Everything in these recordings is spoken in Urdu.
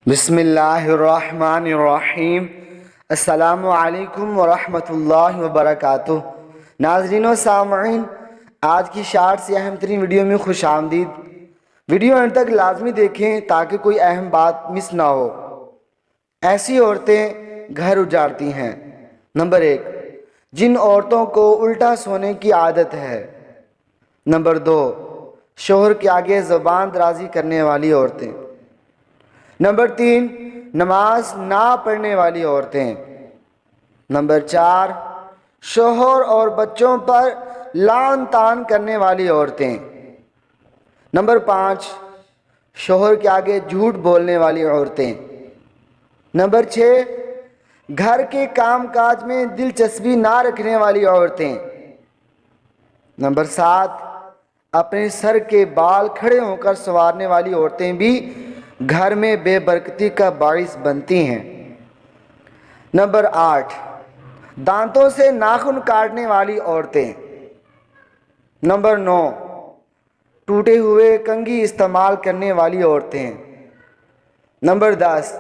بسم اللہ الرحمن الرحیم۔ السلام علیکم ورحمۃ اللہ وبرکاتہ۔ ناظرین و سامعین، آج کی شارٹ سے اہم ترین ویڈیو میں خوش آمدید۔ ویڈیو انت تک لازمی دیکھیں تاکہ کوئی اہم بات مس نہ ہو۔ ایسی عورتیں گھر اجارتی ہیں۔ نمبر 1، جن عورتوں کو الٹا سونے کی عادت ہے۔ نمبر 2، شوہر کے آگے زبان درازی کرنے والی عورتیں۔ نمبر 3، نماز نہ پڑھنے والی عورتیں۔ نمبر 4، شوہر اور بچوں پر لعن طعن کرنے والی عورتیں۔ نمبر 5، شوہر کے آگے جھوٹ بولنے والی عورتیں۔ نمبر 6، گھر کے کام کاج میں دلچسپی نہ رکھنے والی عورتیں۔ نمبر 7، اپنے سر کے بال کھڑے ہو کر سنوارنے والی عورتیں بھی گھر میں بے برکتی کا باعث بنتی ہیں۔ نمبر 8، دانتوں سے ناخن کاٹنے والی عورتیں۔ نمبر 9، ٹوٹے ہوئے کنگھی استعمال کرنے والی عورتیں۔ نمبر 10،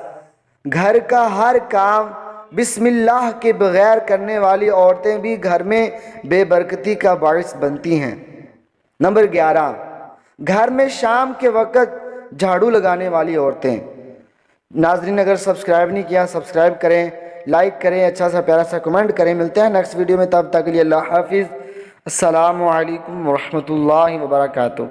گھر کا ہر کام بسم اللہ کے بغیر کرنے والی عورتیں بھی گھر میں بے برکتی کا باعث بنتی ہیں۔ نمبر 11، گھر میں شام کے وقت جھاڑو لگانے والی عورتیں۔ ناظرین، اگر سبسکرائب نہیں کیا سبسکرائب کریں، لائک کریں، اچھا سا پیارا سا کمنٹ کریں۔ ملتے ہیں نیکسٹ ویڈیو میں، تب تک کے لیے اللہ حافظ۔ السلام علیکم ورحمۃ اللہ وبرکاتہ۔